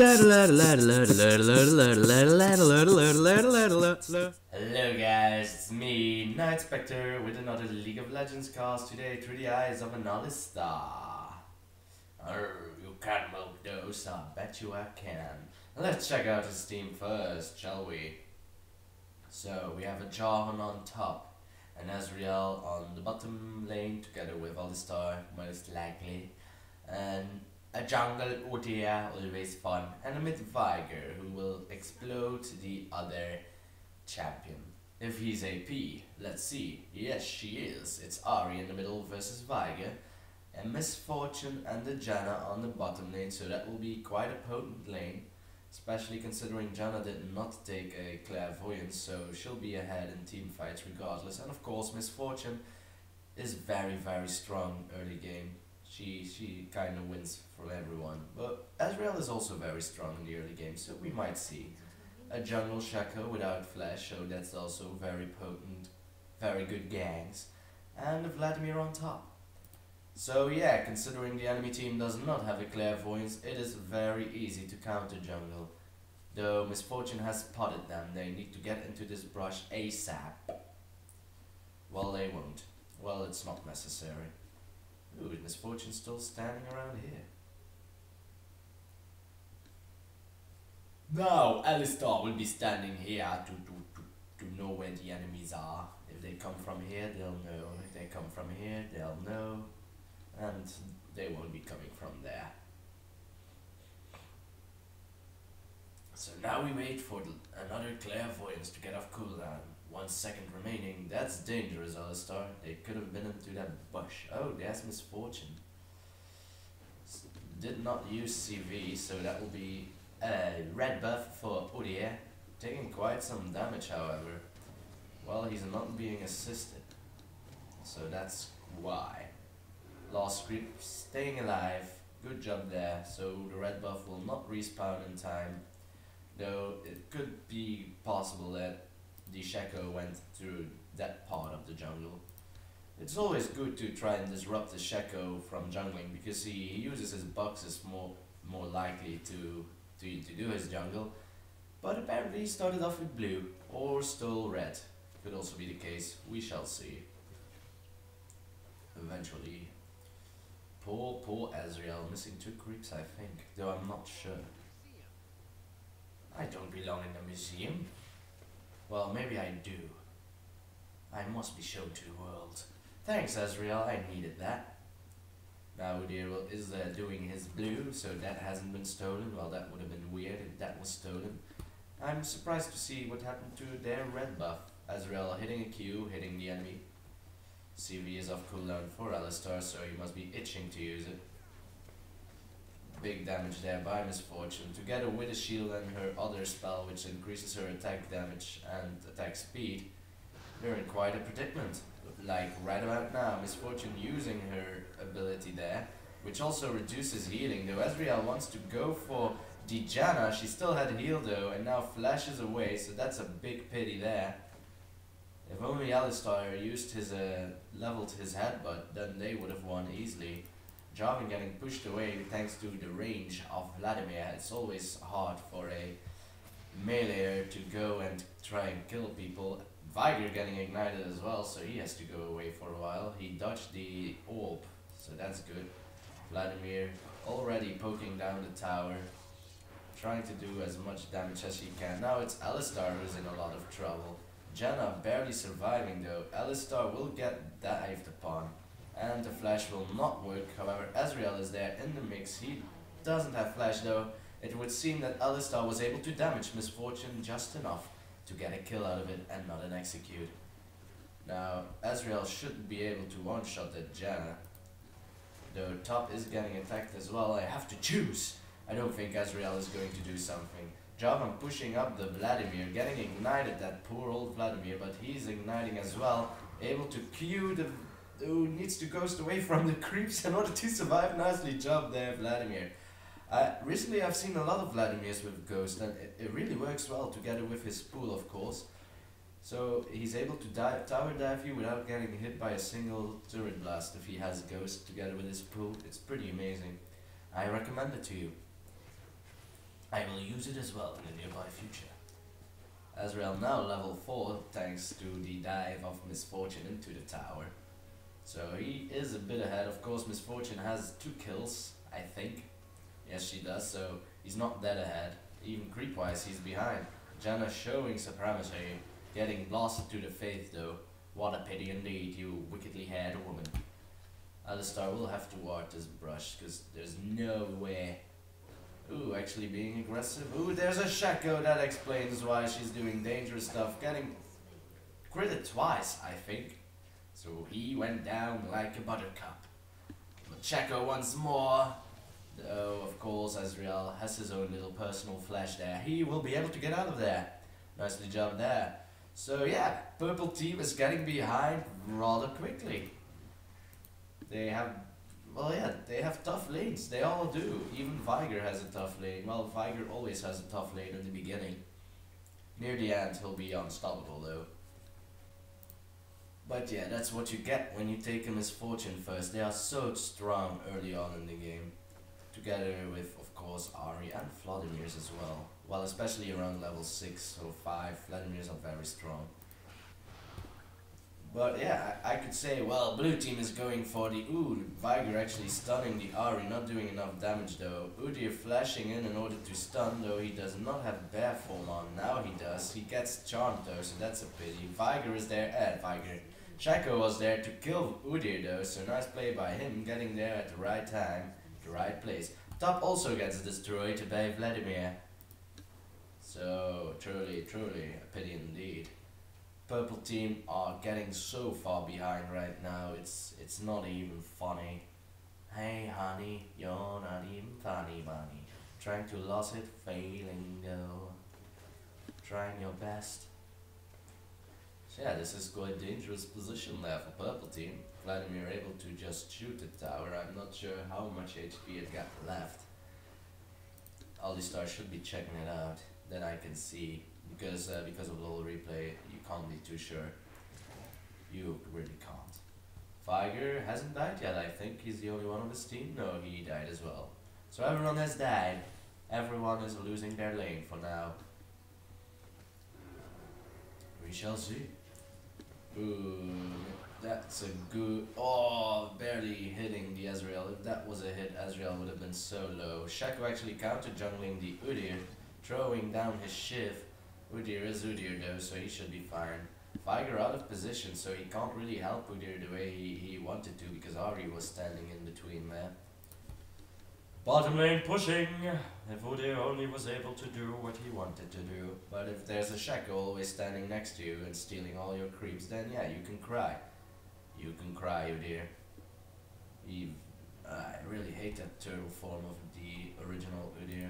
Hello guys, it's me, Nightspectre, with another League of Legends cast today through the eyes of an Alistar. You can milk those, I bet you I can. Let's check out his team first, shall we? So, we have a Jarvan on top, and Azrael on the bottom lane together with Alistar, most likely. And a jungle Udyr, always fun, and a mid Viger who will explode the other champion. If he's AP, let's see. Yes, she is. It's Ari in the middle versus Viger, and Misfortune and the Janna on the bottom lane, so that will be quite a potent lane, especially considering Janna did not take a clairvoyance, so she'll be ahead in team fights regardless. And of course, Misfortune is very, very strong early game. She kind of wins for everyone, but Azrael is also very strong in the early game, so we might see a jungle Shaco without flash, so that's also very potent, very good gangs, and Vladimir on top. So yeah, considering the enemy team does not have a clairvoyance, it is very easy to counter jungle. Though Misfortune has spotted them, they need to get into this brush ASAP. Well, they won't. Well, it's not necessary. Ooh, is Misfortune still standing around here? Now, Alistar will be standing here to know where the enemies are. If they come from here, they'll know. If they come from here, they'll know. And they won't be coming from there. So now we wait for another clairvoyance to get off cooldown. 1 second remaining. That's dangerous, Alistar. They could have been into that bush. Oh, there's Misfortune. Did not use CV, so that will be a red buff for Udyr. Taking quite some damage, however. Well, he's not being assisted. So that's why. Lost creep, staying alive. Good job there. So the red buff will not respawn in time. Though it could be possible that the Shaco went through that part of the jungle. It's always good to try and disrupt the Shaco from jungling, because he uses his boxes more likely to do his jungle. But apparently he started off with blue, or stole red. Could also be the case, we shall see. Eventually. Poor Azrael, missing 2 creeps I think, though I'm not sure. I don't belong in the museum. Well, maybe I do. I must be shown to the world. Thanks, Azrael, I needed that. Now Udyr is doing his blue, so that hasn't been stolen. Well, that would have been weird if that was stolen. I'm surprised to see what happened to their red buff. Azrael hitting a Q, hitting the enemy. CV is off cooldown for Alistar, so he must be itching to use it. Big damage there by Misfortune, together with a shield and her other spell, which increases her attack damage and attack speed. They're in quite a predicament. Like right about now, Misfortune using her ability there, which also reduces healing, though Azrael wants to go for the Janna. She still had heal though, and now flashes away, so that's a big pity there. If only Alistar used his leveled his headbutt, then they would have won easily. Jarvan getting pushed away thanks to the range of Vladimir. It's always hard for a meleeer to go and try and kill people. Viger getting ignited as well, so he has to go away for a while. He dodged the orb, so that's good. Vladimir already poking down the tower, trying to do as much damage as he can. Now it's Alistar who's in a lot of trouble. Janna barely surviving though. Alistar will get dived upon, and the flash will not work. However, Azrael is there in the mix. He doesn't have flash though. It would seem that Alistar was able to damage Misfortune just enough to get a kill out of it and not an execute. Now, Azrael should be able to one-shot that Janna. Though top is getting attacked as well, I have to choose. I don't think Azrael is going to do something. Jarvan pushing up the Vladimir, getting ignited, that poor old Vladimir, but he's igniting as well. Able to Q the who needs to ghost away from the creeps in order to survive. Nicely job there, Vladimir. Recently I've seen a lot of Vladimirs with ghost, and it really works well together with his pool, of course. So he's able to tower dive you without getting hit by a single turret blast if he has ghost together with his pool. It's pretty amazing. I recommend it to you. I will use it as well in the nearby future. Azrael now level 4 thanks to the dive of Misfortune into the tower. So he is a bit ahead. Of course, Misfortune has 2 kills, I think. Yes, she does, so he's not that ahead. Even creep-wise, he's behind. Janna showing supremacy, getting blasted to the face though. What a pity indeed, you wickedly haired woman. Alistar will have to ward this brush, because there's no way. Ooh, actually being aggressive. Ooh, there's a Shaco, that explains why she's doing dangerous stuff. Getting critted twice, I think. So he went down like a buttercup. But Shaco once more. Though, of course, Azrael has his own little personal flash there. He will be able to get out of there. Nicely jumped there. So yeah, purple team is getting behind rather quickly. They have, well yeah, they have tough lanes. They all do. Even Viger has a tough lane. Well, Viger always has a tough lane in the beginning. Near the end, he'll be unstoppable though. But yeah, that's what you get when you take a Misfortune first. They are so strong early on in the game. Together with, of course, Ari and Vladimir's as well. Well, especially around level 6 or 5, Vladimir's are very strong. But yeah, I could say, well, blue team is going for the Viger actually stunning the Ari, not doing enough damage though. Udyr flashing in order to stun, though he does not have bear form on. Now he does. He gets charmed though, so that's a pity. Viger is there, Viger. Shaco was there to kill Udyr though, so nice play by him, getting there at the right time, the right place. Top also gets destroyed by Vladimir. So, truly a pity indeed. Purple team are getting so far behind right now, it's not even funny. Hey honey, you're not even funny bunny. Trying to lose it, failing though. Trying your best. So yeah, this is quite a dangerous position there for purple team. Vladimir able to just shoot the tower. I'm not sure how much HP it got left. Alistar should be checking it out, that I can see. Because of LoL replay, you can't be too sure. You really can't. Viger hasn't died yet, I think. He's the only one on this team. No, he died as well. So everyone has died. Everyone is losing their lane for now. We shall see. Ooh, that's a good... Oh, barely hitting the Azrael. If that was a hit, Azrael would have been so low. Shaco actually counter-jungling the Udyr, throwing down his Shiv. Udyr is Udyr though, so he should be fine. Viger out of position, so he can't really help Udyr the way he wanted to, because Ari was standing in between there. Bottom lane pushing! If Udyr only was able to do what he wanted to do. But if there's a Shaco always standing next to you and stealing all your creeps, then yeah, you can cry. You can cry, Udyr. I really hate that turtle form of the original Udyr.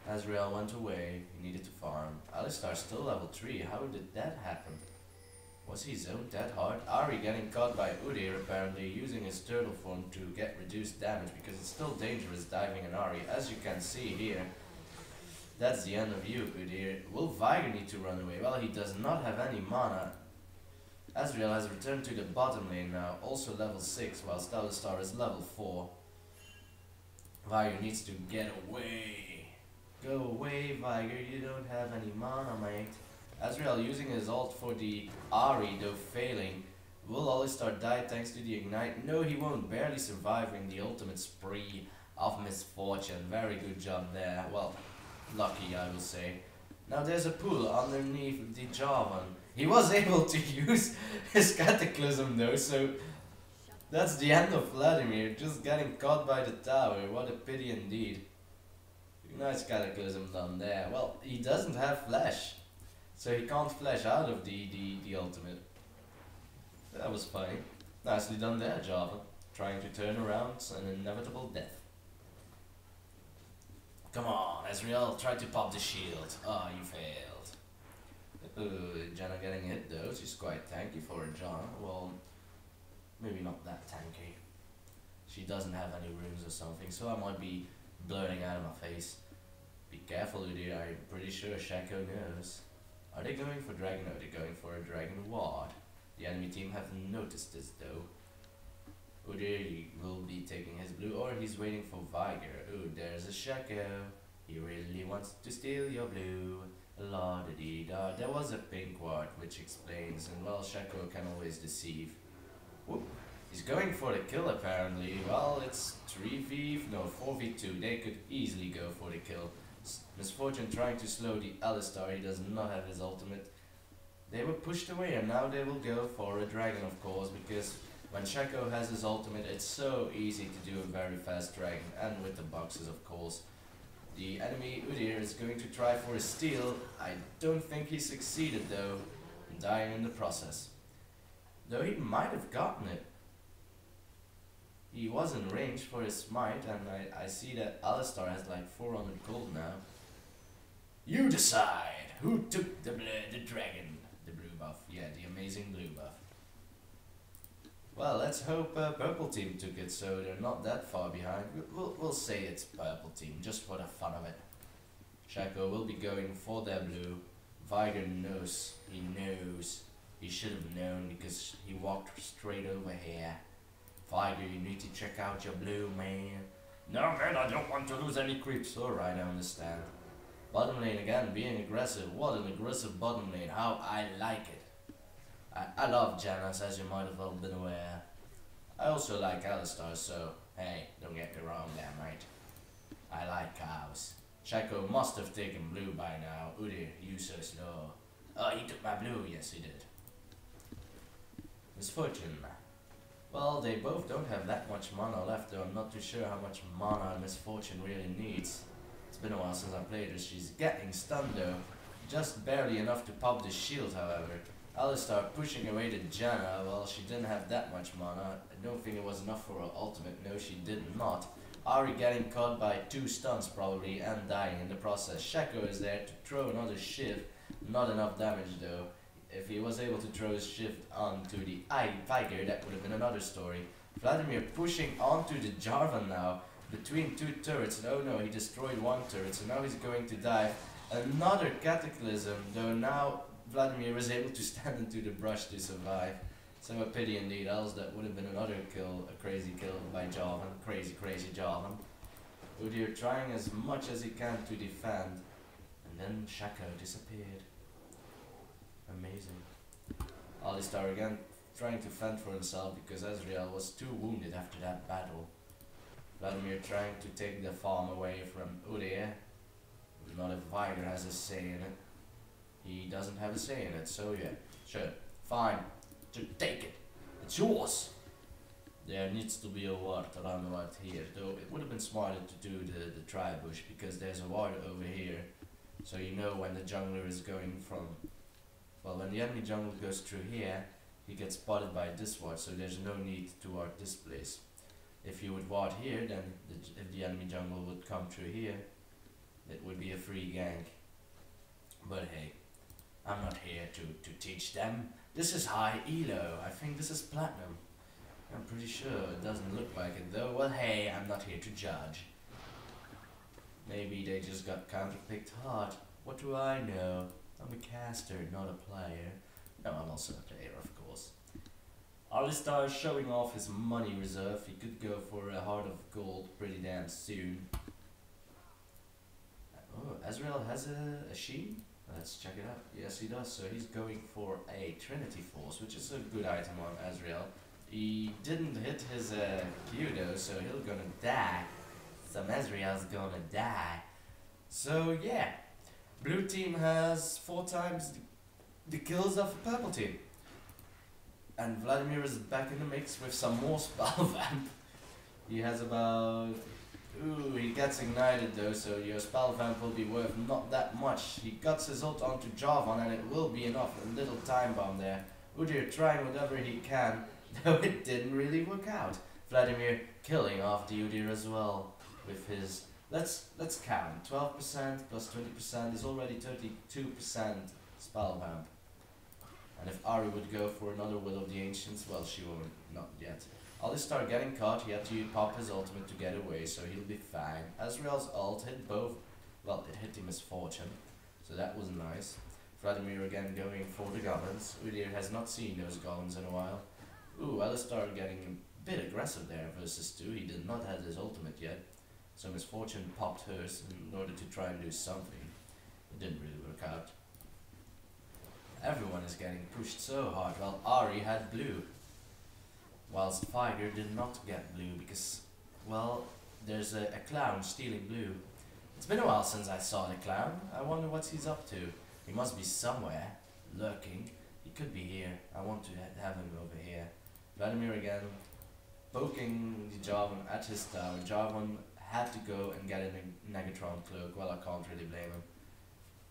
Azrael went away, he needed to farm. Alistar still level 3, how did that happen? Was he zoned that hard? Ari getting caught by Udyr apparently, using his turtle form to get reduced damage because it's still dangerous diving an Ari, as you can see here. That's the end of you, Udyr. Will Viger need to run away? Well, he does not have any mana. Azrael has returned to the bottom lane now, also level 6, whilst Alistar is level 4. Viger needs to get away. Go away, Viger, you don't have any mana, mate. Azrael using his ult for the Ari, though failing. Will Alistar die thanks to the ignite? No, he won't, barely surviving the ultimate spree of Misfortune. Very good job there. Well, lucky, I will say. Now there's a pool underneath the Javan. He was able to use his Cataclysm though, so that's the end of Vladimir, just getting caught by the tower. What a pity indeed. Nice Cataclysm done there. Well, he doesn't have flash, so he can't flash out of the ultimate. That was funny. Nicely done there, Java. Trying to turn around an inevitable death. Come on, Azrael, try to pop the shield. Ah, you failed. Janna getting hit though. She's quite tanky for a Janna. Well, maybe not that tanky. She doesn't have any runes or something, so I might be blurring out of my face. Be careful, Udyr. I'm pretty sure Shaco knows. Are they going for dragon? No, they're going for a dragon ward. The enemy team haven't noticed this though. Udyr will be taking his blue, or he's waiting for Viger. Ooh, there's a Shaco. He really wants to steal your blue. La da dee da. There was a pink ward which explains, and well, Shaco can always deceive. Whoop. He's going for the kill apparently. Well, it's 4v2. They could easily go for the kill. Misfortune trying to slow the Alistar. He does not have his ultimate. They were pushed away and now they will go for a dragon, of course, because when Shaco has his ultimate, it's so easy to do a very fast dragon, and with the boxes, of course. The enemy Udyr is going to try for a steal. I don't think he succeeded though, dying in the process. Though he might have gotten it. He was in range for his smite, and I see that Alistar has like 400 gold now. You decide who took the dragon. The blue buff. Yeah, the amazing blue buff. Well, let's hope purple team took it, so they're not that far behind. We'll say it's purple team, just for the fun of it. Shaco will be going for their blue. Viger knows. He knows. He should have known because he walked straight over here. Viger, you need to check out your blue, man. No, man, I don't want to lose any creeps. Alright, I understand. Bottom lane again, being aggressive. What an aggressive bottom lane. How I like it. I love Janus, as you might have well been aware. I also like Alistar, so hey, don't get me wrong there, mate. I like cows. Shaco must have taken blue by now. Udyr, you so slow. Oh, he took my blue. Yes, he did. Misfortune. Well, they both don't have that much mana left, though I'm not too sure how much mana Misfortune really needs. It's been a while since I played her. She's getting stunned though. Just barely enough to pop the shield, however. Alistar pushing away the Janna. Well, she didn't have that much mana. I don't think it was enough for her ultimate. No, she did not. Ari getting caught by 2 stuns probably and dying in the process. Shaco is there to throw another shift. Not enough damage though. If he was able to throw his shift onto the Tiger, that would have been another story. Vladimir pushing onto the Jarvan now. Between 2 turrets. Oh no, he destroyed 1 turret, so now he's going to dive. Another Cataclysm, though now Vladimir was able to stand into the brush to survive. So a pity indeed, else that would have been another kill, a crazy kill by Jarvan. Crazy Jarvan. Udyr trying as much as he can to defend. And then Shaco disappeared. Amazing. Alistar again trying to fend for himself because Ezreal was too wounded after that battle. Vladimir trying to take the farm away from Udyr. Not if Viger has a say in it. He doesn't have a say in it, so yeah. Sure, fine. Just take it. It's yours. There needs to be a ward around right here, though it would have been smarter to do the tri-bush because there's a ward over here. So you know when the jungler is going from... Well, when the enemy jungler goes through here, he gets spotted by this ward, so there's no need to ward this place. If you would ward here, then if the enemy jungle would come through here, it would be a free gank. But hey, I'm not here to teach them. This is high elo. I think this is platinum. I'm pretty sure. It doesn't look like it though. Well, hey, I'm not here to judge. Maybe they just got counterpicked hard. What do I know? I'm a caster, not a player. No, I'm also a player, of course. Alistar is showing off his money reserve. He could go for a heart of gold pretty damn soon. Oh, Ezreal has a Sheen? Let's check it out. Yes, he does. So he's going for a Trinity Force, which is a good item on Ezreal. He didn't hit his Q though, so he'll gonna die. Some Ezreal's gonna die. So yeah, blue team has 4 times the kills of the purple team. And Vladimir is back in the mix with some more spell vamp. He has about... Ooh, he gets ignited though, so your spell vamp will be worth not that much. He cuts his ult onto Jarvan and it will be enough. A little time bomb there. Udyr trying whatever he can, though it didn't really work out. Vladimir killing off the Udyr as well with his... Let's count. 12% plus 20% is already 32% spell vamp. And if Ari would go for another Will of the Ancients, well, she won't, not yet. Alistar getting caught, he had to pop his ultimate to get away, so he'll be fine. Ezreal's ult hit both, well, it hit the Misfortune, so that was nice. Vladimir again going for the goblins. Udyr has not seen those goblins in a while. Ooh, Alistar getting a bit aggressive there versus 2, he did not have his ultimate yet. So Misfortune popped hers in order to try and do something. It didn't really work out. Everyone is getting pushed so hard. Well, Ari had blue, whilst Fire did not get blue because, well, there's a clown stealing blue. It's been a while since I saw the clown. I wonder what he's up to. He must be somewhere, lurking. He could be here. I want to have him over here. Vladimir again, poking the Jarvan at his tower. Jarvan had to go and get a Negatron cloak. Well, I can't really blame him.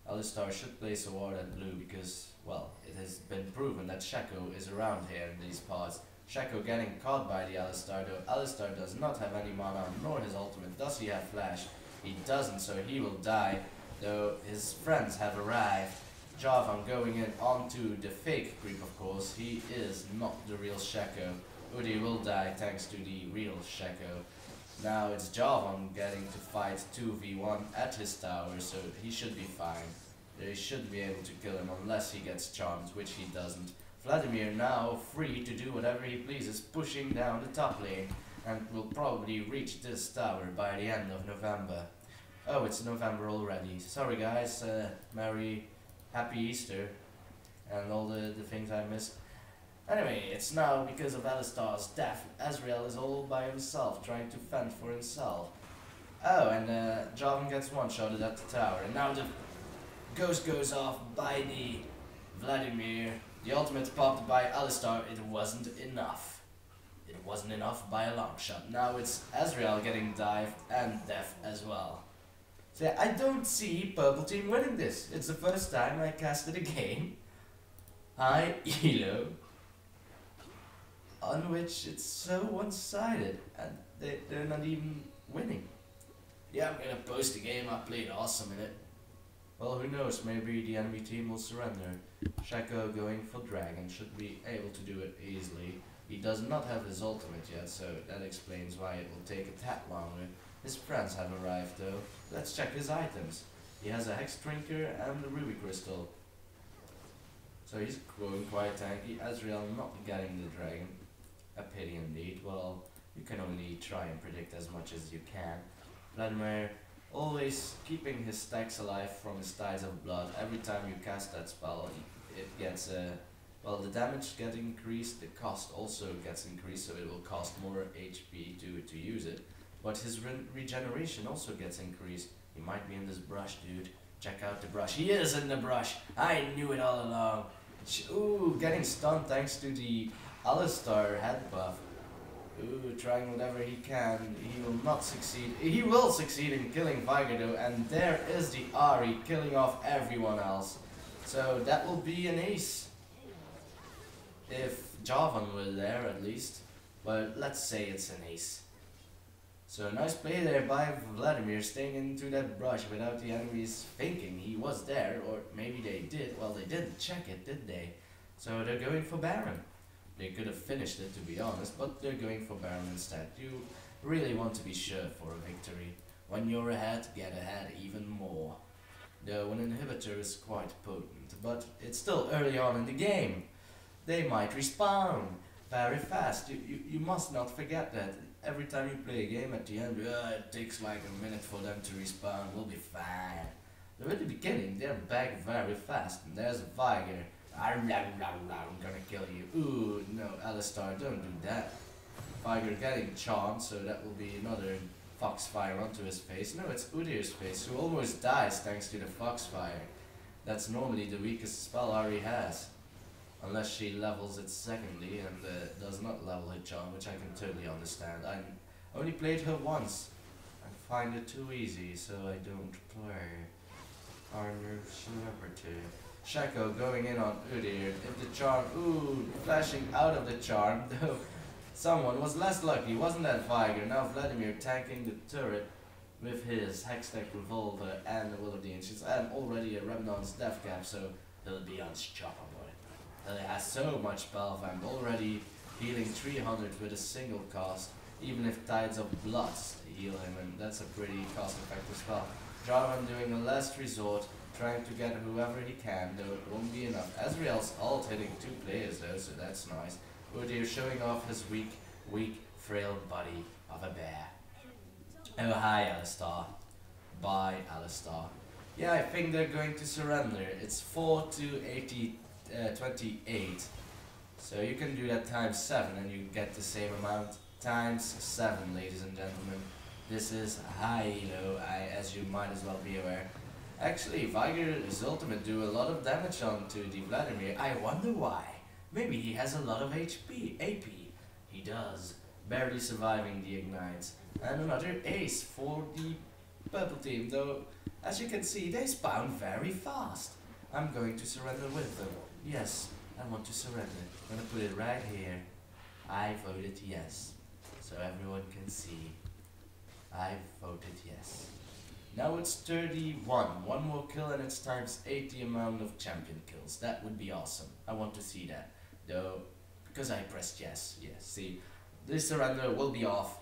Alistar should place a ward at blue because, well, it has been proven that Shaco is around here in these parts. Shaco getting caught by the Alistar, though Alistar does not have any mana, nor his ultimate. Does he have flash? He doesn't, so he will die, though his friends have arrived. Jarvan going in onto the fake creep, of course. He is not the real Shaco. Udi will die thanks to the real Shaco. Now it's Jarvan getting to fight 2v1 at his tower, so he should be fine. They should be able to kill him unless he gets charmed, which he doesn't. Vladimir now free to do whatever he pleases, pushing down the top lane, and will probably reach this tower by the end of November. Oh, it's November already. Sorry guys, happy Easter, and all the things I missed. Anyway, it's now because of Alistar's death. Azrael is all by himself, trying to fend for himself. Oh, and Jarvan gets one-shotted at the tower, and now the ghost goes off by the Vladimir. The ultimate popped by Alistar. It wasn't enough. It wasn't enough by a long shot. Now it's Azrael getting dived and death as well. So yeah, I don't see Purple Team winning this. It's the first time I casted a game. Hi, Elo. On which it's so one-sided, and they're not even winning. Yeah, I'm gonna post a game, I played awesome in it. Well, who knows, maybe the enemy team will surrender. Shaco going for Dragon should be able to do it easily. He does not have his ultimate yet, so that explains why it will take a tad longer. His friends have arrived though. Let's check his items. He has a Hex Trinker and a Ruby Crystal. So he's going quite tanky. Azrael not getting the Dragon. A pity indeed. Well, you can only try and predict as much as you can. Vladimir always keeping his stacks alive from his Tides of Blood. Every time you cast that spell, it gets well, the damage gets increased, the cost also gets increased, so it will cost more HP to use it. But his regeneration also gets increased. He might be in this brush, dude. Check out the brush. He is in the brush. I knew it all along. Ooh, getting stunned thanks to the Alistar head buff. Ooh, trying whatever he can. He will not succeed. He will succeed in killing Viger though, and there is the Ari killing off everyone else. So that will be an ace. If Jarvan were there at least. But let's say it's an ace. So nice play there by Vladimir, staying into that brush without the enemies thinking he was there, or maybe they did. Well, they didn't check it, did they? So they're going for Baron. They could have finished it, to be honest, but they're going for Baron instead. You really want to be sure for a victory. When you're ahead, get ahead even more. Though an inhibitor is quite potent, but it's still early on in the game. They might respawn very fast. You must not forget that. Every time you play a game at the end, it takes like a minute for them to respawn, we'll be fine. Though at the beginning, they're back very fast, and there's a Viger. I'm gonna kill you. Ooh, no, Alistar, don't do that. Viger getting charmed, so that will be another Foxfire onto his face. No, it's Udir's face, who almost dies thanks to the Foxfire. That's normally the weakest spell Ari has. Unless she levels it secondly and does not level her charm, which I can totally understand. I only played her once. I find it too easy, so I don't play. Our new celebrity. Shaco going in on Udyr. If the charm, ooh, flashing out of the charm, though someone was less lucky, wasn't that Viger? Now Vladimir tanking the turret with his Hextech Revolver and the Will of the Ancients, and already a Remnant's Death Cap, so he'll be unstoppable. He has so much spell vamp, already healing 300 with a single cast, even if Tides of Blood heal him, and that's a pretty cost effective spell. Jarvan doing a last resort, trying to get whoever he can, though it won't be enough. Azrael's ult hitting 2 players though, so that's nice. Udyr showing off his weak, frail body of a bear. Oh, hi, Alistar. Bye, Alistar. Yeah, I think they're going to surrender. It's 4 to 28. So you can do that times 7 and you get the same amount times 7, ladies and gentlemen. This is high elo, as you might as well be aware. Actually, Viger's ultimate do a lot of damage onto the Vladimir. I wonder why. Maybe he has a lot of AP. He does, barely surviving the ignites. And another ace for the purple team, though as you can see they spawn very fast. I'm going to surrender with them. Yes, I want to surrender. I'm gonna put it right here. I voted yes. So everyone can see. I voted yes. Now it's 31. One more kill and it's times 8 the amount of champion kills. That would be awesome. I want to see that. Though, because I pressed yes. Yes, see. This surrender will be off.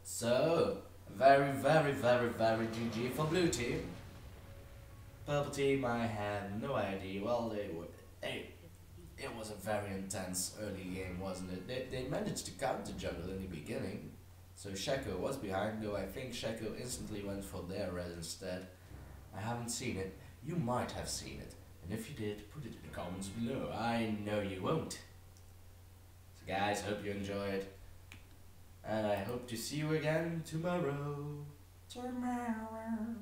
So, very GG for blue team. Purple team, I have no idea. Well, it was a very intense early game, wasn't it? They managed to counter jungle in the beginning. So Shaco was behind, though I think Shaco instantly went for their red instead. I haven't seen it. You might have seen it. And if you did, put it in the comments below. I know you won't. So guys, hope you enjoyed. And I hope to see you again tomorrow. Tomorrow.